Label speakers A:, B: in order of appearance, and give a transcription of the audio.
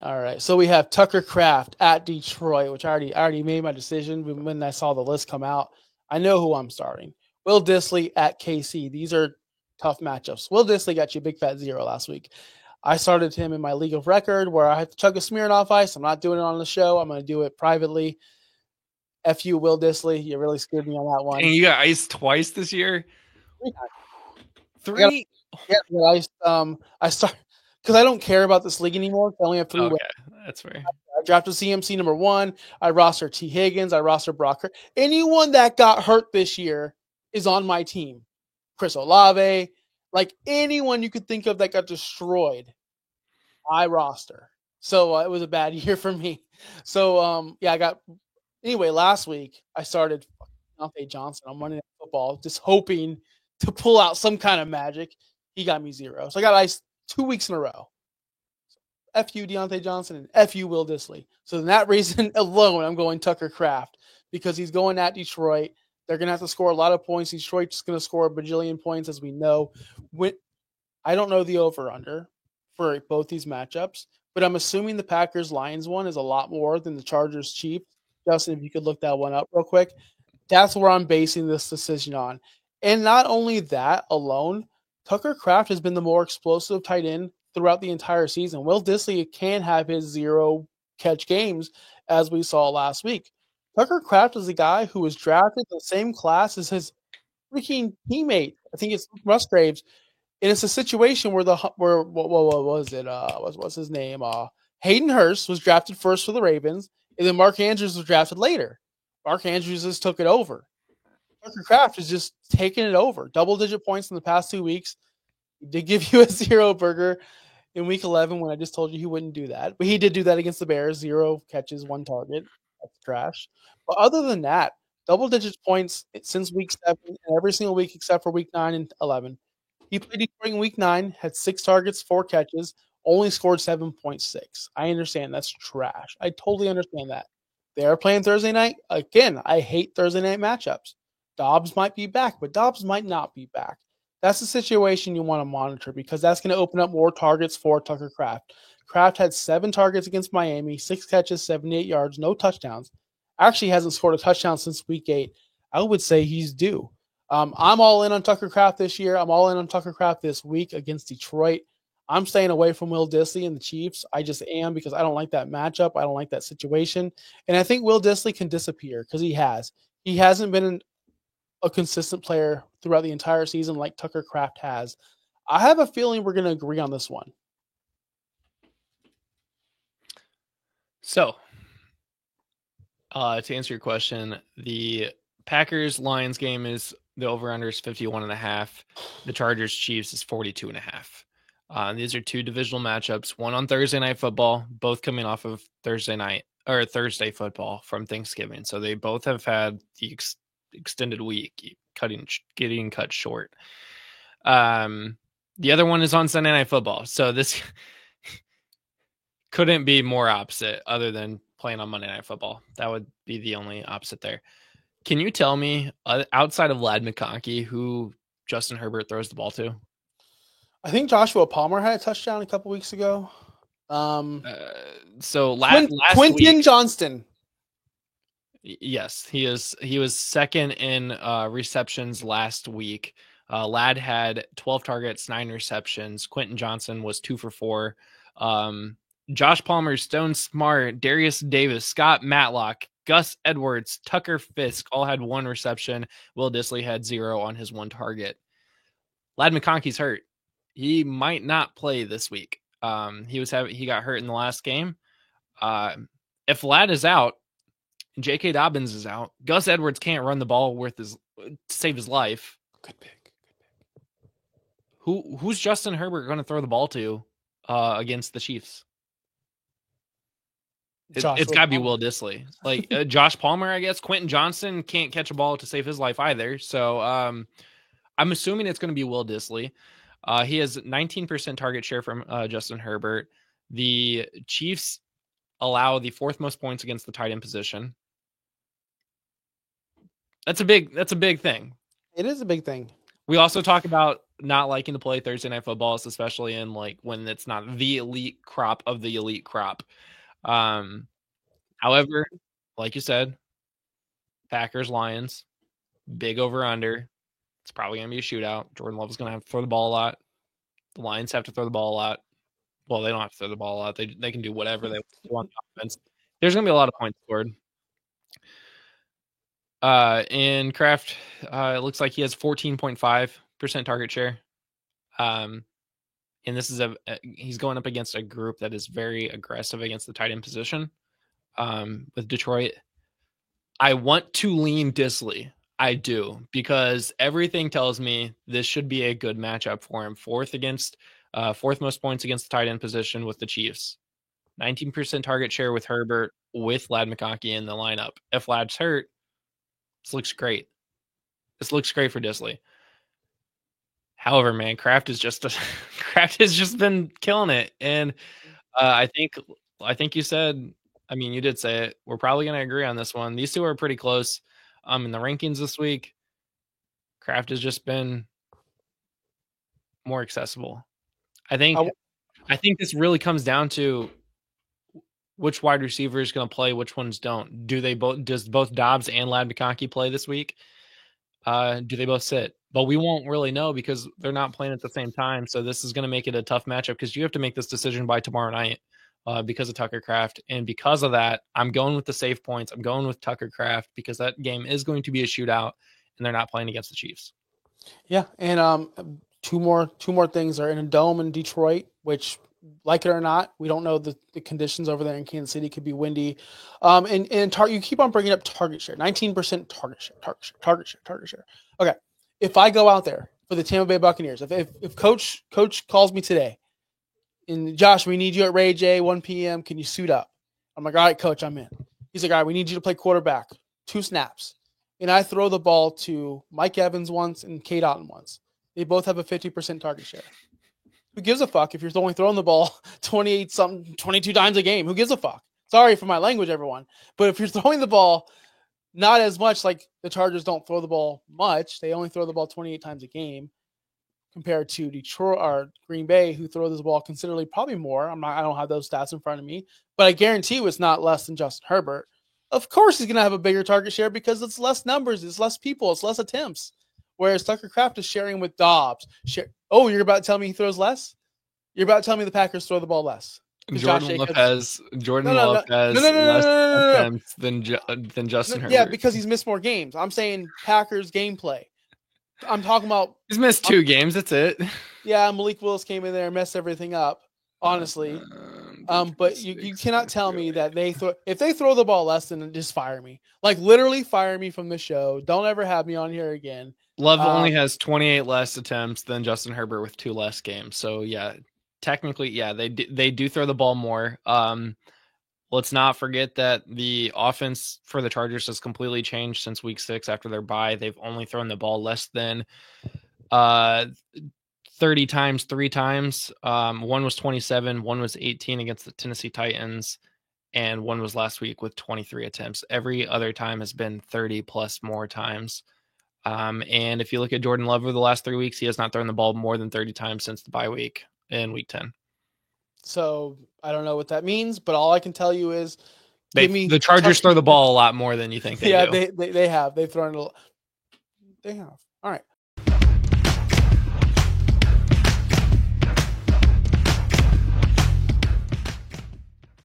A: All right. So we have Tucker Kraft at Detroit, which I already made my decision when I saw the list come out. I know who I'm starting. Will Dissly at KC. These are tough matchups. Will Dissly got you a big fat 0 last week. I started him in my league of record where I have to chug a Smirnoff Ice. I'm not doing it on the show. I'm going to do it privately. F you, Will Dissly. You really scared me on that one.
B: And you got iced twice this year?
A: I got,
B: Three?
A: I start because I don't care about this league anymore. I only have 3 wins.
B: Okay, that's fair.
A: I drafted CMC number 1. I roster T. Higgins. I roster Brocker. Anyone that got hurt this year is on my team. Chris Olave, like anyone you could think of that got destroyed, I roster. So it was a bad year for me. So I got anyway. Last week I started Deontay Johnson on Monday Night Football, just hoping to pull out some kind of magic. He got me 0, so I got ice 2 weeks in a row. F you, Deontay Johnson, and F you, Will Dissly. So, for that reason alone, I'm going Tucker Kraft because he's going at Detroit. They're going to have to score a lot of points. Detroit's going to score a bajillion points, as we know. I don't know the over-under for both these matchups, but I'm assuming the Packers-Lions one is a lot more than the Chargers-Chiefs. Justin, if you could look that one up real quick. That's where I'm basing this decision on. And not only that alone, Tucker Kraft has been the more explosive tight end throughout the entire season. Will Dissly can have his 0 catch games as we saw last week. Tucker Kraft is a guy who was drafted in the same class as his freaking teammate. I think it's Musgraves. And it's a situation where what was it? What's his name? Hayden Hurst was drafted first for the Ravens, and then Mark Andrews was drafted later. Mark Andrews just took it over. Tucker Kraft is just taking it over. Double-digit points in the past 2 weeks. He did give you a 0 burger in week 11 when I just told you he wouldn't do that. But he did do that against the Bears. 0 catches, 1 target. That's trash. But other than that, double-digit points since week 7 and every single week except for week 9 and 11. He played Detroit in week 9, had 6 targets, 4 catches, only scored 7.6. I understand that's trash. I totally understand that. They are playing Thursday night. Again, I hate Thursday night matchups. Dobbs might be back, but Dobbs might not be back. That's the situation you want to monitor because that's going to open up more targets for Tucker Kraft. Kraft had 7 targets against Miami, 6 catches, 78 yards, no touchdowns. Actually hasn't scored a touchdown since week 8. I would say he's due. I'm all in on Tucker Kraft this year. I'm all in on Tucker Kraft this week against Detroit. I'm staying away from Will Dissly and the Chiefs. I just am because I don't like that matchup. I don't like that situation. And I think Will Dissly can disappear because he has. He hasn't been a consistent player throughout the entire season like Tucker Kraft has. I have a feeling we're going to agree on this one.
B: So, to answer your question, the Packers-Lions game is the over-under is 51.5. The Chargers-Chiefs is 42.5. These are 2 divisional matchups, one on Thursday Night Football, both coming off of Thursday football from Thanksgiving. So they both have had the extended week, getting cut short. The other one is on Sunday Night Football. So this couldn't be more opposite other than playing on Monday Night Football. That would be the only opposite there. Can you tell me, outside of Ladd McConkey, who Justin Herbert throws the ball to?
A: I think Joshua Palmer had a touchdown a couple weeks ago.
B: So last
A: Quentin
B: week,
A: Johnston.
B: Yes, he was second in receptions last week. Ladd had 12 targets, 9 receptions. Quentin Johnson was 2 for 4. Josh Palmer, Stone Smart, Darius Davis, Scott Matlock, Gus Edwards, Tucker Fisk all had 1 reception. Will Dissly had 0 on his 1 target. Ladd McConkey's hurt. He might not play this week. He got hurt in the last game. If Ladd is out, J.K. Dobbins is out, Gus Edwards can't run the ball to save his life.
A: Good pick.
B: Who's Justin Herbert going to throw the ball to against the Chiefs? It's got to be Will Dissly. Like Josh Palmer, I guess. Quentin Johnson can't catch a ball to save his life either. So I'm assuming it's going to be Will Dissly. He has 19% target share from Justin Herbert. The Chiefs allow the 4th most points against the tight end position. That's a big thing.
A: It is a big thing.
B: We also talk about not liking to play Thursday Night Footballs, especially in like when it's not the elite crop of the elite crop. However, like you said, Packers, Lions, big over under. It's probably going to be a shootout. Jordan Love is going to have to throw the ball a lot. The Lions have to throw the ball a lot. Well, they don't have to throw the ball a lot. They can do whatever they want on offense. There's going to be a lot of points scored. In Kraft, it looks like he has 14.5% target share. And this is he's going up against a group that is very aggressive against the tight end position. With Detroit, I want to lean Disley. I do, because everything tells me this should be a good matchup for him. Fourth most points against the tight end position with the Chiefs. 19% target share with Herbert, with Ladd McConkey in the lineup. If Ladd's hurt, this looks great. This looks great for Disley. However, man, Kraft has just been killing it, and I think you said, I mean, you did say it. We're probably going to agree on this one. These two are pretty close. In the rankings this week, Kraft has just been more accessible. I think this really comes down to which wide receiver is going to play, which ones don't. Does both Dobbs and Ladd McConkey play this week? Do they both sit? But we won't really know because they're not playing at the same time. So this is going to make it a tough matchup because you have to make this decision by tomorrow night because of Tucker Kraft. And because of that, I'm going with the safe points. I'm going with Tucker Kraft because that game is going to be a shootout and they're not playing against the Chiefs.
A: Yeah. And two more things are in a dome in Detroit, which, like it or not, we don't know the conditions over there in Kansas City. Could be windy. And you keep on bringing up target share, 19% target share. Okay. If I go out there for the Tampa Bay Buccaneers, if coach calls me today and Josh, we need you at Ray J 1 p.m. Can you suit up? I'm like, all right, coach, I'm in. He's like, all right, we need you to play quarterback, 2 snaps. And I throw the ball to Mike Evans once and Cade Otton once. They both have a 50% target share. Who gives a fuck if you're only throwing the ball 22 times a game? Who gives a fuck? Sorry for my language, everyone. But if you're throwing the ball not as much, like the Chargers don't throw the ball much. They only throw the ball 28 times a game compared to Detroit or Green Bay, who throw this ball considerably probably more. I don't have those stats in front of me, but I guarantee you it's not less than Justin Herbert. Of course he's going to have a bigger target share because it's less numbers, it's less people, it's less attempts. Whereas Tucker Kraft is sharing with Dobbs. Oh, you're about to tell me he throws less? You're about to tell me the Packers throw the ball less?
B: Jordan Love has less attempts than Justin Herbert.
A: Yeah, because he's missed more games. I'm saying Packers gameplay. I'm talking about
B: he's missed 2 games. That's it.
A: Yeah, Malik Willis came in there and messed everything up. Honestly, but you cannot tell me that if they throw the ball less, then just fire me. Like literally fire me from the show. Don't ever have me on here again.
B: Love only has 28 less attempts than Justin Herbert with 2 less games. So yeah, technically, yeah, they do throw the ball more. Let's not forget that the offense for the Chargers has completely changed since week 6 after their bye. They've only thrown the ball less than 30 times 3 times. One was 27, one was 18 against the Tennessee Titans, and one was last week with 23 attempts. Every other time has been 30 plus more times. And if you look at Jordan Love over the last 3 weeks, he has not thrown the ball more than 30 times since the bye week in week 10.
A: So I don't know what that means, but all I can tell you is
B: the Chargers throw the ball a lot more than you think they do.
A: They have. They've thrown it. They have.